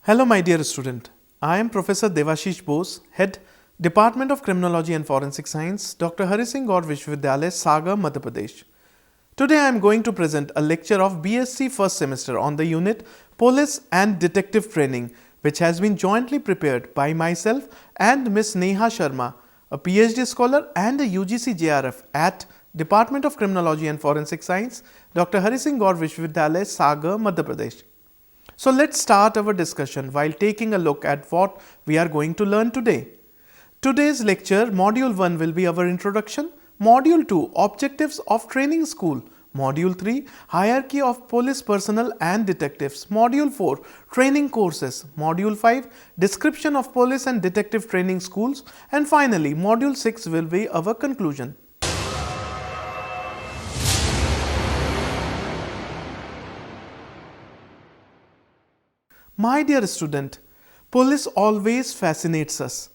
Hello my dear student, I am Professor Devashish Bose, Head Department of Criminology and Forensic Science, Dr. Hari Singh Gaur Vishwavidyalaya, Sagar, Madhya Pradesh. Today I am going to present a lecture of BSc first semester on the unit Police and Detective Training, which has been jointly prepared by myself and Miss Neha Sharma, a PhD scholar and a UGC JRF at Department of Criminology and Forensic Science, Dr. Hari Singh Gaur Vishwavidyalaya, Sagar, Madhya Pradesh. So let's start our discussion while taking a look at what we are going to learn today. Today's lecture, Module 1 will be our introduction, Module 2, Objectives of Training School, Module 3, Hierarchy of Police Personnel and Detectives, Module 4, Training Courses, Module 5, Description of Police and Detective Training Schools, and finally, Module 6 will be our conclusion. My dear student, police always fascinates us.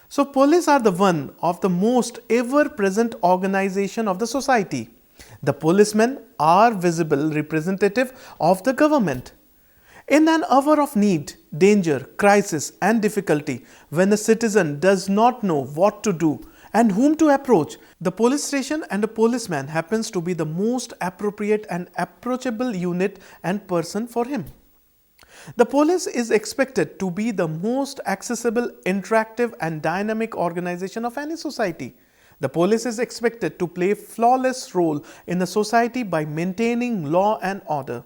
So police are the one of the most ever present organization of the society. The policemen are visible representative of the government. In an hour of need, danger, crisis and difficulty, when a citizen does not know what to do and whom to approach, the police station and a policeman happens to be the most appropriate and approachable unit and person for him. The police is expected to be the most accessible, interactive and dynamic organization of any society. The police is expected to play a flawless role in the society by maintaining law and order.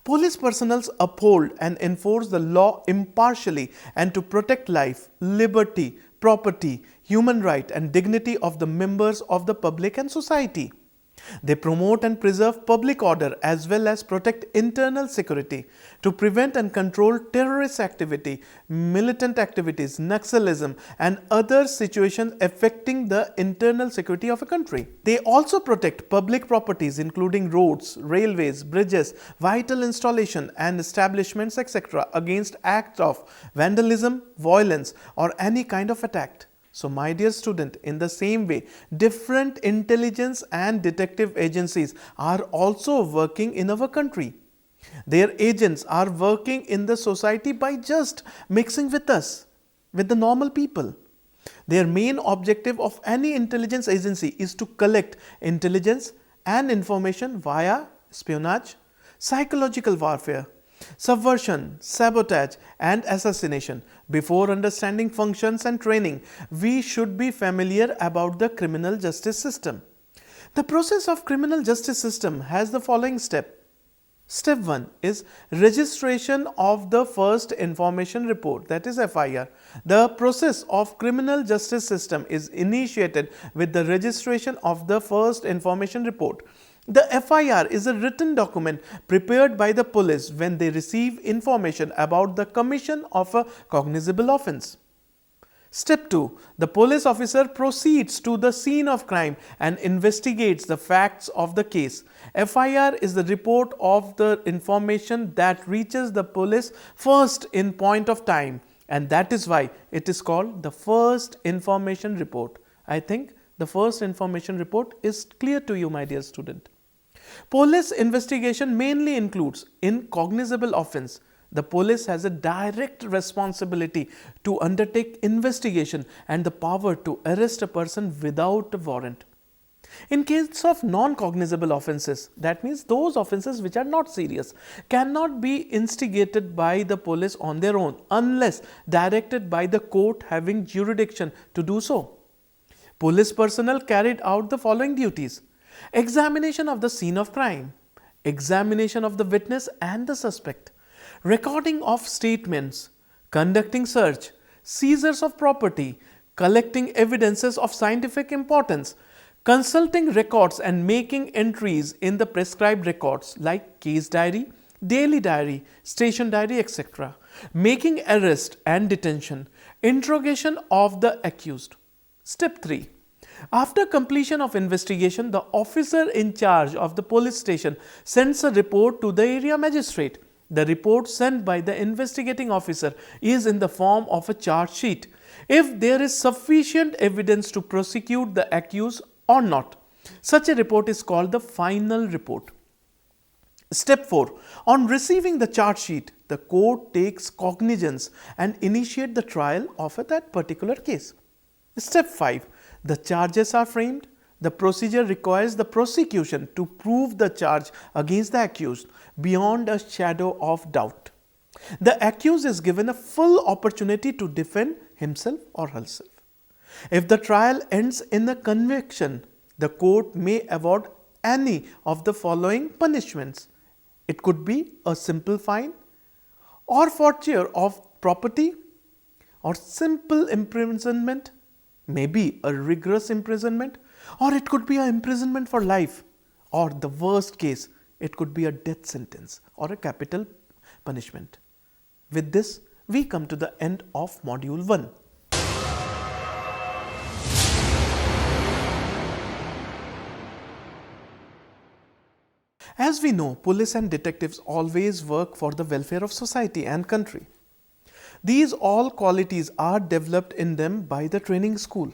Police personnel uphold and enforce the law impartially and to protect life, liberty, property, human right and dignity of the members of the public and society. They promote and preserve public order as well as protect internal security to prevent and control terrorist activity, militant activities, Naxalism and other situations affecting the internal security of a country. They also protect public properties including roads, railways, bridges, vital installation and establishments etc. against acts of vandalism, violence or any kind of attack. So my dear student, in the same way, different intelligence and detective agencies are also working in our country. Their agents are working in the society by just mixing with us, with the normal people. Their main objective of any intelligence agency is to collect intelligence and information via espionage, psychological warfare, subversion, sabotage and assassination. Before understanding functions and training, we should be familiar about the criminal justice system. The process of criminal justice system has the following step. Step 1 is registration of the first information report, that is FIR. The process of criminal justice system is initiated with the registration of the first information report. The FIR is a written document prepared by the police when they receive information about the commission of a cognizable offence. Step 2. The police officer proceeds to the scene of crime and investigates the facts of the case. FIR is the report of the information that reaches the police first in point of time, and that is why it is called the first information report. I think the first information report is clear to you, my dear student. Police investigation mainly includes in cognizable offence. The police has a direct responsibility to undertake investigation and the power to arrest a person without a warrant. In case of non-cognizable offences, that means those offences which are not serious, cannot be instigated by the police on their own unless directed by the court having jurisdiction to do so. Police personnel carried out the following duties: examination of the scene of crime, examination of the witness and the suspect, recording of statements, conducting search, seizures of property, collecting evidences of scientific importance, consulting records and making entries in the prescribed records like case diary, daily diary, station diary, etc., making arrest and detention, interrogation of the accused. Step 3. After completion of investigation, the officer in charge of the police station sends a report to the area magistrate. The report sent by the investigating officer is in the form of a charge sheet. If there is sufficient evidence to prosecute the accused or not, such a report is called the final report. Step 4. On receiving the charge sheet, the court takes cognizance and initiate the trial of that particular case. Step 5. The charges are framed. The procedure requires the prosecution to prove the charge against the accused beyond a shadow of doubt. The accused is given a full opportunity to defend himself or herself. If the trial ends in a conviction, the court may award any of the following punishments. It could be a simple fine, or forfeiture of property, or simple imprisonment, maybe a rigorous imprisonment, or it could be an imprisonment for life, or the worst case, it could be a death sentence or a capital punishment. With this, we come to the end of Module 1. As we know, police and detectives always work for the welfare of society and country. These all qualities are developed in them by the training school.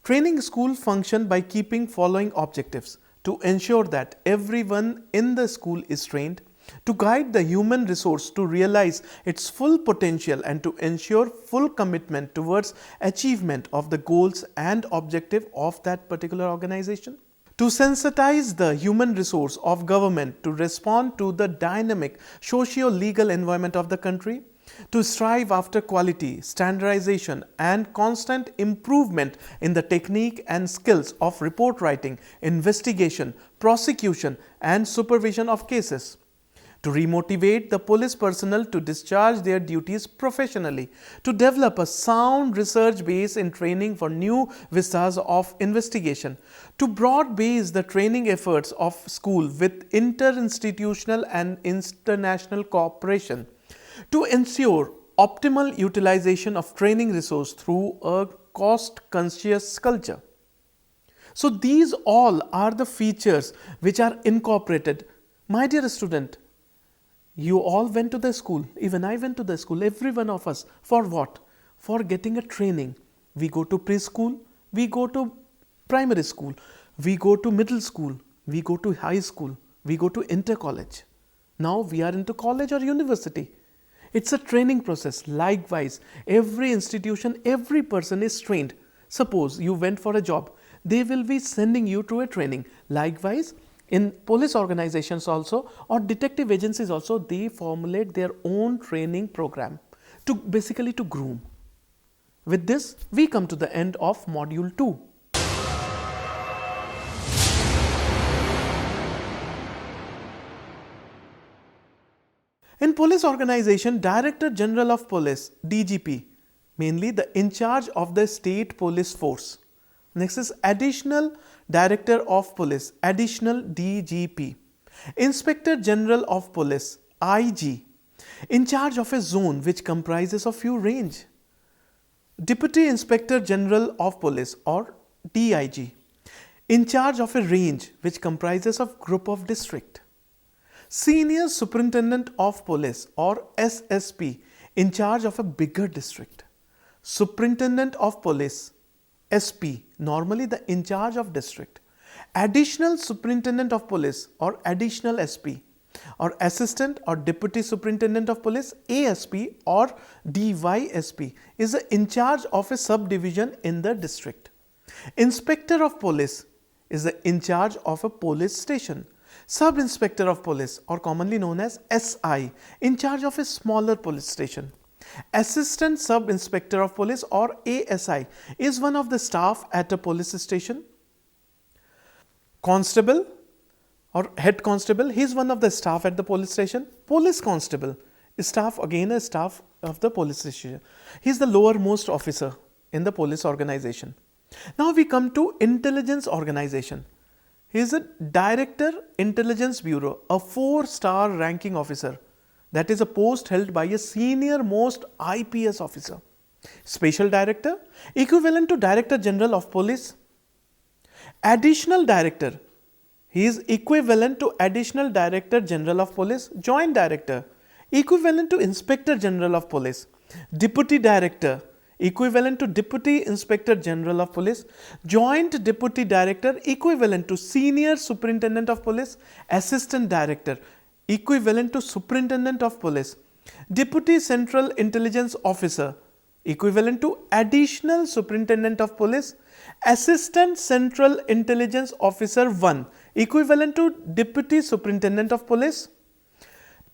Training school function by keeping following objectives: to ensure that everyone in the school is trained, to guide the human resource to realize its full potential, and to ensure full commitment towards achievement of the goals and objective of that particular organization. To sensitize the human resource of government to respond to the dynamic socio-legal environment of the country, to strive after quality, standardization, and constant improvement in the technique and skills of report writing, investigation, prosecution, and supervision of cases. To remotivate the police personnel to discharge their duties professionally, to develop a sound research base in training for new vistas of investigation, to broad base the training efforts of school with interinstitutional and international cooperation, to ensure optimal utilization of training resource through a cost-conscious culture. So these all are the features which are incorporated. My dear student, you all went to the school, even I went to the school, every one of us. For what? For getting a training. We go to preschool, we go to primary school, we go to middle school, we go to high school, we go to inter-college. Now we are into college or university. It's a training process. Likewise, every institution, every person is trained. Suppose you went for a job, they will be sending you to a training. Likewise, in police organizations also or detective agencies also, they formulate their own training program to basically to groom. With this, we come to the end of Module 2. In police organization, Director General of Police, DGP, mainly the in charge of the state police force. Next is Additional Director of Police, Additional DGP. Inspector General of Police, IG, in charge of a zone which comprises of few range. Deputy Inspector General of Police or DIG, in charge of a range which comprises of group of district. Senior Superintendent of Police or SSP, in charge of a bigger district. Superintendent of Police, SP, normally the in charge of district. Additional Superintendent of Police or Additional SP, or Assistant or Deputy Superintendent of Police, ASP or DYSP, is in charge of a subdivision in the district. Inspector of Police is in charge of a police station. Sub-Inspector of Police, or commonly known as SI, in charge of a smaller police station. Assistant Sub-Inspector of Police or ASI is one of the staff at a police station. Constable or Head Constable, he is one of the staff at the police station. Police Constable is staff, again a staff of the police station. He is the lowermost officer in the police organization. Now we come to Intelligence Organization. He is a Director, Intelligence Bureau, a 4-star ranking officer. That is a post held by a senior most IPS officer. Special Director, equivalent to Director General of Police. Additional Director, he is equivalent to Additional Director General of Police. Joint Director, equivalent to Inspector General of Police. Deputy Director, equivalent to Deputy Inspector General of Police, Joint Deputy Director equivalent to Senior Superintendent of Police, Assistant Director equivalent to Superintendent of Police, Deputy Central Intelligence Officer equivalent to Additional Superintendent of Police, Assistant Central Intelligence Officer 1 equivalent to Deputy Superintendent of Police,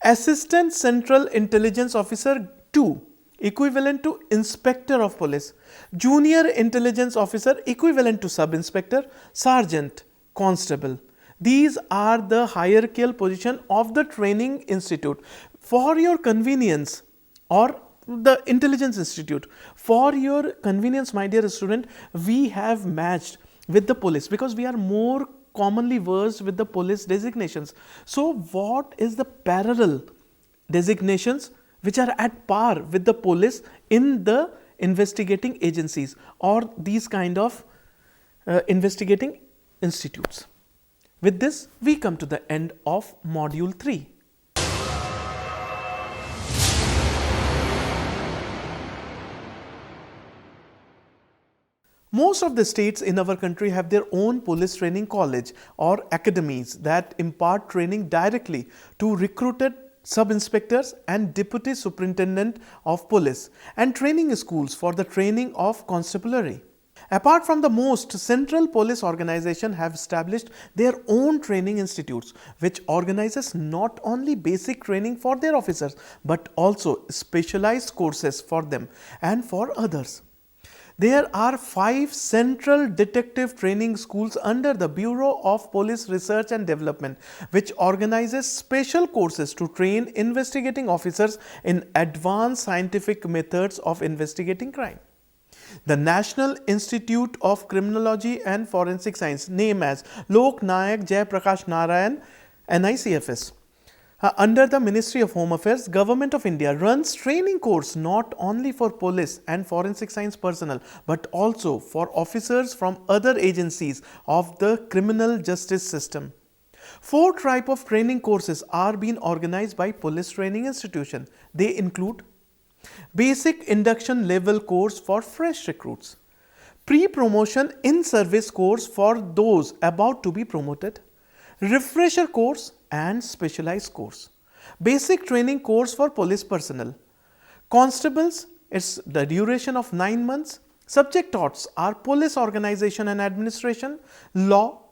Assistant Central Intelligence Officer 2 equivalent to Inspector of Police, Junior Intelligence Officer equivalent to Sub-Inspector, Sergeant, Constable. These are the hierarchical position of the training institute. For your convenience, or the intelligence institute, for your convenience, my dear student, we have matched with the police because we are more commonly versed with the police designations. So what is the parallel designations which are at par with the police in the investigating agencies or these kind of investigating institutes? With this, we come to the end of module 3. Most of the states in our country have their own police training college or academies that impart training directly to recruited sub-inspectors and deputy superintendent of police and training schools for the training of constabulary. Apart from the most, central police organizations have established their own training institutes which organizes not only basic training for their officers but also specialized courses for them and for others. There are 5 central detective training schools under the Bureau of Police Research and Development, which organizes special courses to train investigating officers in advanced scientific methods of investigating crime. The National Institute of Criminology and Forensic Science, named as Lok Nayak Jai Prakash Narayan, NICFS, under the Ministry of Home Affairs, Government of India runs training course not only for police and forensic science personnel but also for officers from other agencies of the criminal justice system. 4 types of training courses are being organized by Police Training Institution. They include Basic Induction Level course for fresh recruits, Pre-Promotion In-Service course for those about to be promoted, Refresher course and Specialized course, Basic Training course for police personnel. Constables, it's the duration of 9 months. Subject taught are police organization and administration, law,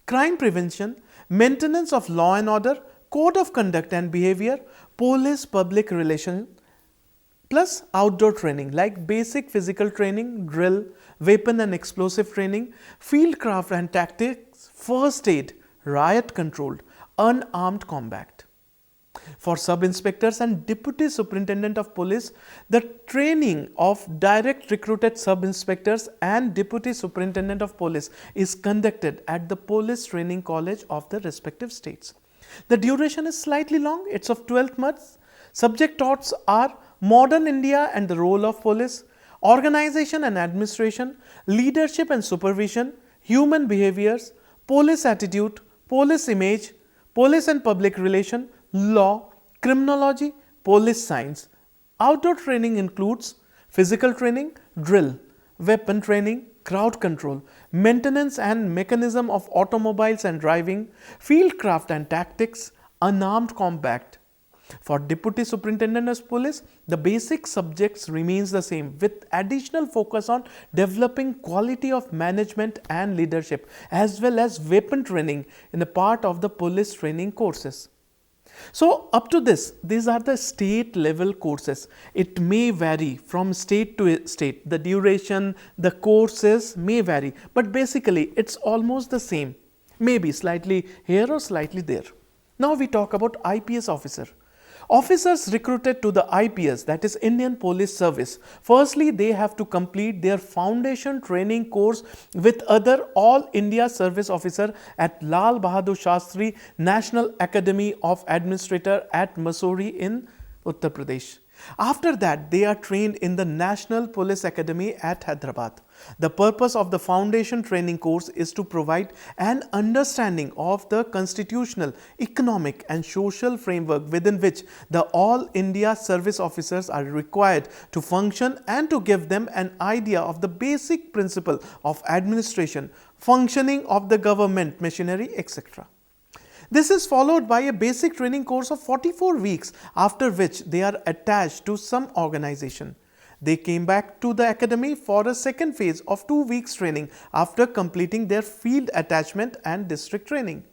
crime prevention, maintenance of law and order, code of conduct and behavior, police public relations, plus outdoor training like basic physical training, drill, weapon and explosive training, field craft and tactics, first aid, riot control, unarmed combat. For sub-inspectors and deputy superintendent of police, the training of direct recruited sub-inspectors and deputy superintendent of police is conducted at the police training college of the respective states. The duration is slightly long, it's of 12 months. Subject taught are modern India and the role of police, organization and administration, leadership and supervision, human behaviors, police attitude, police image, police and public relation, law, criminology, police science. Outdoor training includes physical training, drill, weapon training, crowd control, maintenance and mechanism of automobiles and driving, field craft and tactics, unarmed combat. For Deputy Superintendent of Police, the basic subjects remains the same with additional focus on developing quality of management and leadership as well as weapon training in the part of the police training courses. So up to this, these are the state level courses. It may vary from state to state. The duration, the courses may vary, but basically it's almost the same. Maybe slightly here or slightly there. Now we talk about IPS officer. Officers recruited to the IPS, that is Indian Police Service, firstly they have to complete their foundation training course with other All India Service Officer at Lal Bahadur Shastri National Academy of Administrator at Mussoorie in Uttar Pradesh. After that, they are trained in the National Police Academy at Hyderabad. The purpose of the foundation training course is to provide an understanding of the constitutional, economic and social framework within which the All India service officers are required to function and to give them an idea of the basic principle of administration, functioning of the government machinery, etc. This is followed by a basic training course of 44 weeks, after which they are attached to some organization. They came back to the academy for a second phase of 2 weeks training after completing their field attachment and district training.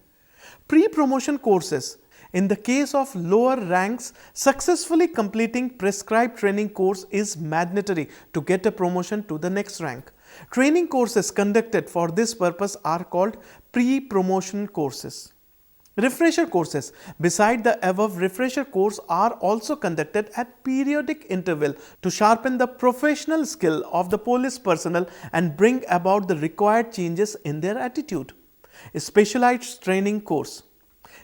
Pre-promotion courses. In the case of lower ranks, successfully completing prescribed training course is mandatory to get a promotion to the next rank. Training courses conducted for this purpose are called pre-promotion courses. Refresher courses. Beside the above, refresher course are also conducted at periodic interval to sharpen the professional skill of the police personnel and bring about the required changes in their attitude. A specialized training course.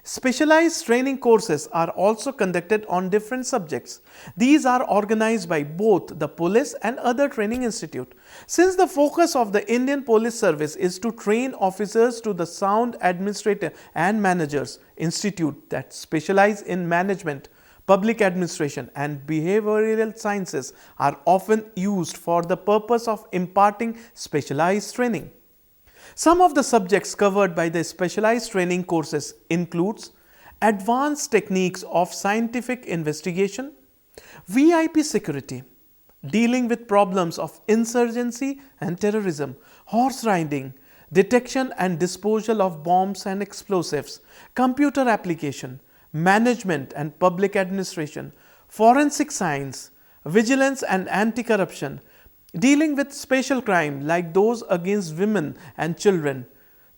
Specialized training courses are also conducted on different subjects. These are organized by both the police and other training institute. Since the focus of the Indian Police Service is to train officers to the sound administrator and managers, institute that specialize in management, public administration and behavioral sciences are often used for the purpose of imparting specialized training. Some of the subjects covered by the specialized training courses includes advanced techniques of scientific investigation, VIP security, dealing with problems of insurgency and terrorism, horse riding, detection and disposal of bombs and explosives, computer application, management and public administration, forensic science, vigilance and anti-corruption, dealing with special crime like those against women and children,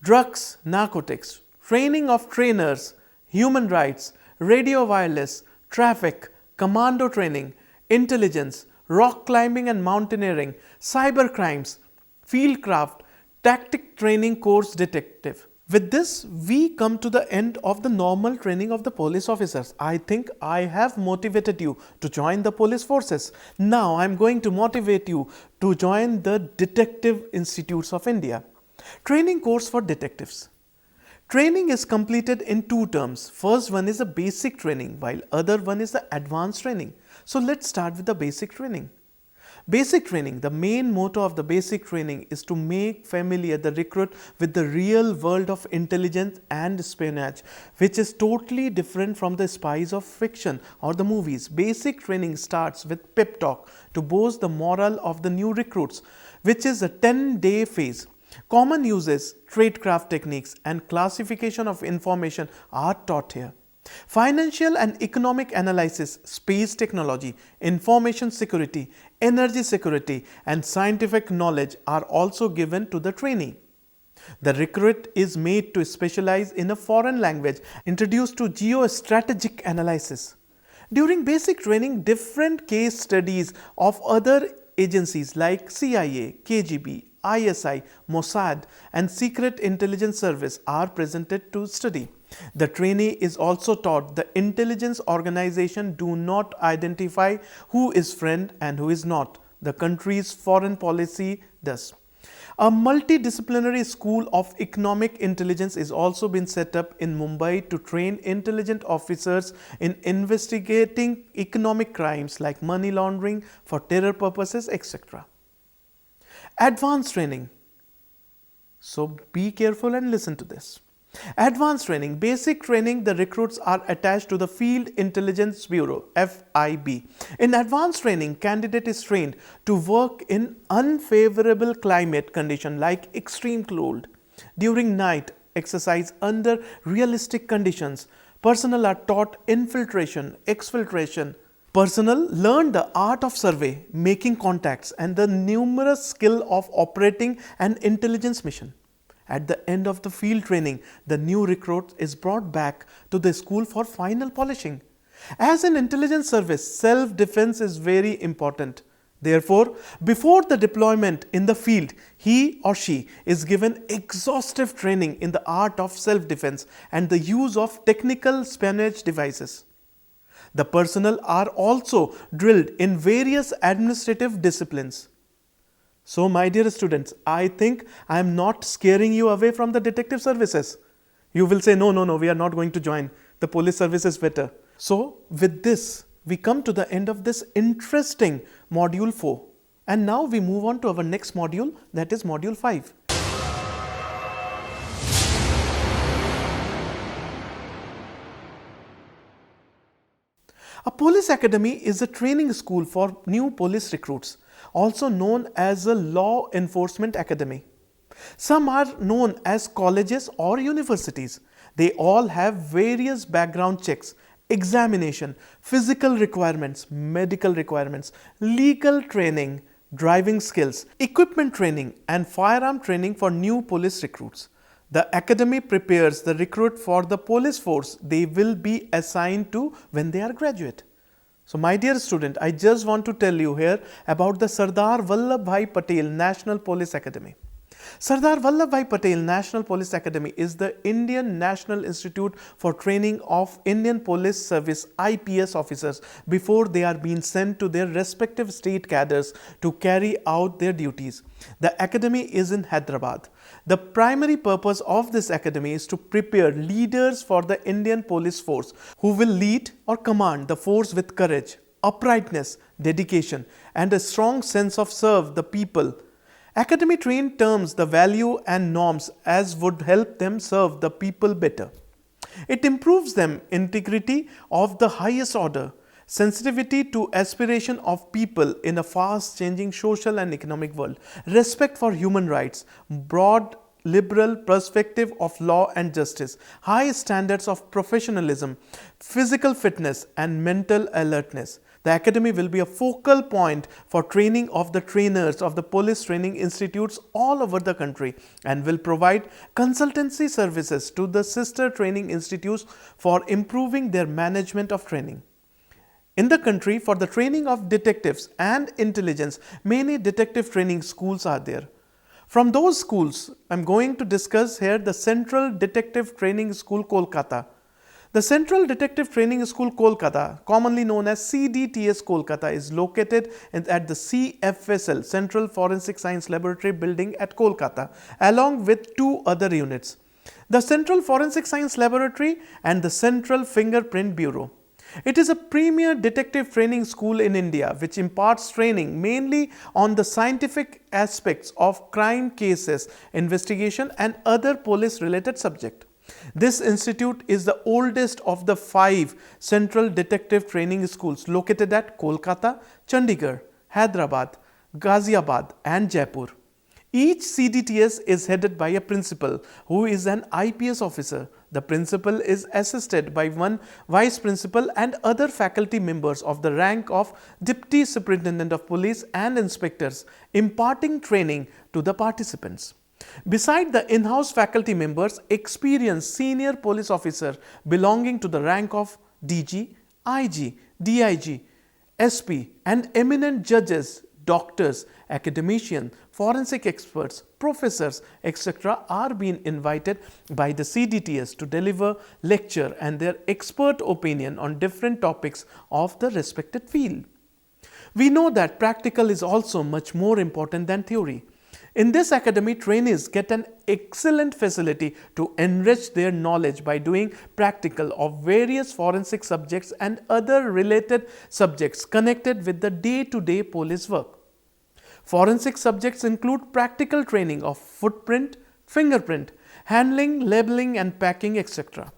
drugs, narcotics, training of trainers, human rights, radio wireless, traffic, commando training, intelligence, rock climbing and mountaineering, cyber crimes, field craft, tactic training course detective. With this, we come to the end of the normal training of the police officers. I think I have motivated you to join the police forces. Now I am going to motivate you to join the Detective Institutes of India. Training course for detectives. Training is completed in 2 terms. First one is a basic training, while other one is the advanced training. So let's start with the basic training. Basic training. The main motto of the basic training is to make familiar the recruit with the real world of intelligence and espionage, which is totally different from the spies of fiction or the movies. Basic training starts with pep talk to boost the morale of the new recruits, which is a 10-day phase. Common uses, tradecraft techniques and classification of information are taught here. Financial and economic analysis, space technology, information security, energy security and scientific knowledge are also given to the trainee. The recruit is made to specialize in a foreign language, introduced to geostrategic analysis. During basic training, different case studies of other agencies like CIA, KGB, ISI, Mossad and Secret Intelligence Service are presented to study. The trainee is also taught the intelligence organization do not identify who is friend and who is not. The country's foreign policy does. A multidisciplinary school of economic intelligence is also been set up in Mumbai to train intelligent officers in investigating economic crimes like money laundering for terror purposes, etc. Advanced training. So be careful and listen to this. Advanced training. Basic training, the recruits are attached to the Field Intelligence Bureau, FIB. In advanced training, candidate is trained to work in unfavorable climate condition like extreme cold, during night, exercise under realistic conditions. Personnel are taught infiltration, exfiltration. Personnel learn the art of survey, making contacts and the numerous skill of operating an intelligence mission. At the end of the field training, the new recruit is brought back to the school for final polishing. As an intelligence service, self-defense is very important. Therefore, before the deployment in the field, he or she is given exhaustive training in the art of self-defense and the use of technical espionage devices. The personnel are also drilled in various administrative disciplines. So, my dear students, I think I am not scaring you away from the detective services. You will say, no, no, no, we are not going to join. The police service is better. So, with this, we come to the end of this interesting module 4. And now we move on to our next module, that is module 5. A police academy is a training school for new police recruits, also known as a law enforcement academy. Some are known as colleges or universities. They all have various background checks, examination, physical requirements, medical requirements, legal training, driving skills, equipment training, and firearm training for new police recruits. The academy prepares the recruit for the police force they will be assigned to when they are graduate. So, my dear student, I just want to tell you here about the Sardar Vallabhbhai Patel National Police Academy. Sardar Vallabhbhai Patel National Police Academy is the Indian National Institute for Training of Indian Police Service IPS officers before they are being sent to their respective state cadres to carry out their duties. The academy is in Hyderabad. The primary purpose of this academy is to prepare leaders for the Indian police force who will lead or command the force with courage, uprightness, dedication, and a strong sense of serve the people. Academy trained terms the value and norms as would help them serve the people better. It improves them integrity of the highest order, sensitivity to aspiration of people in a fast changing social and economic world, respect for human rights, broad liberal perspective of law and justice, high standards of professionalism, physical fitness and mental alertness. The academy will be a focal point for training of the trainers of the police training institutes all over the country and will provide consultancy services to the sister training institutes for improving their management of training. In the country, for the training of detectives and intelligence, many detective training schools are there. From those schools, I am going to discuss here the Central Detective Training School, Kolkata. The Central Detective Training School, Kolkata, commonly known as CDTS Kolkata, is located at the CFSL, Central Forensic Science Laboratory building at Kolkata, along with two other units, the Central Forensic Science Laboratory and the Central Fingerprint Bureau. It is a premier detective training school in India which imparts training mainly on the scientific aspects of crime cases, investigation and other police related subjects. This institute is the oldest of the 5 central detective training schools located at Kolkata, Chandigarh, Hyderabad, Ghaziabad and Jaipur. Each CDTS is headed by a principal who is an IPS officer. The principal is assisted by one vice principal and other faculty members of the rank of Deputy Superintendent of Police and inspectors, imparting training to the participants. Beside the in-house faculty members, experienced senior police officers belonging to the rank of DG, IG, DIG, SP and eminent judges, doctors, academicians, forensic experts, professors, etc. are being invited by the CDTS to deliver lecture and their expert opinion on different topics of the respected field. We know that practical is also much more important than theory. In this academy, trainees get an excellent facility to enrich their knowledge by doing practical of various forensic subjects and other related subjects connected with the day-to-day police work. Forensic subjects include practical training of footprint, fingerprint, handling, labeling and packing, etc.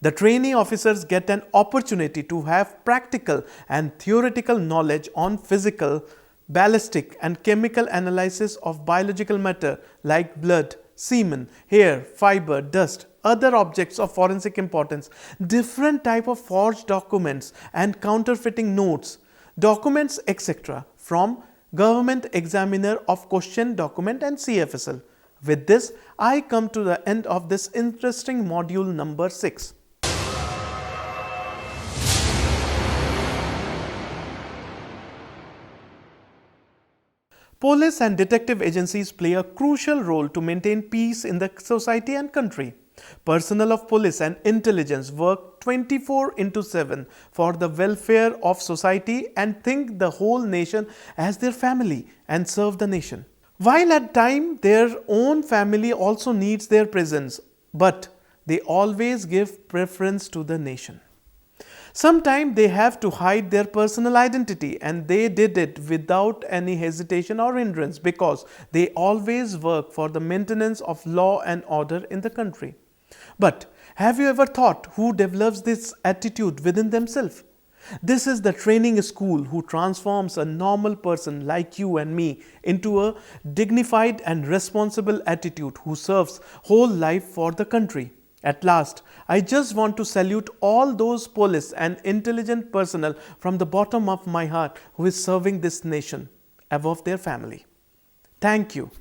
The trainee officers get an opportunity to have practical and theoretical knowledge on physical, ballistic and chemical analysis of biological matter like blood, semen, hair, fiber, dust, other objects of forensic importance, different type of forged documents and counterfeiting notes, documents, etc. from Government Examiner of Question Document and CFSL. With this, I come to the end of this interesting module number 6. Police and detective agencies play a crucial role to maintain peace in the society and country. Personnel of police and intelligence work 24/7 for the welfare of society and think the whole nation as their family and serve the nation. While at times their own family also needs their presence, but they always give preference to the nation. Sometimes they have to hide their personal identity, and they did it without any hesitation or hindrance because they always work for the maintenance of law and order in the country. But have you ever thought who develops this attitude within themselves? This is the training school who transforms a normal person like you and me into a dignified and responsible attitude who serves whole life for the country. At last, I just want to salute all those police and intelligent personnel from the bottom of my heart who is serving this nation above their family. Thank you.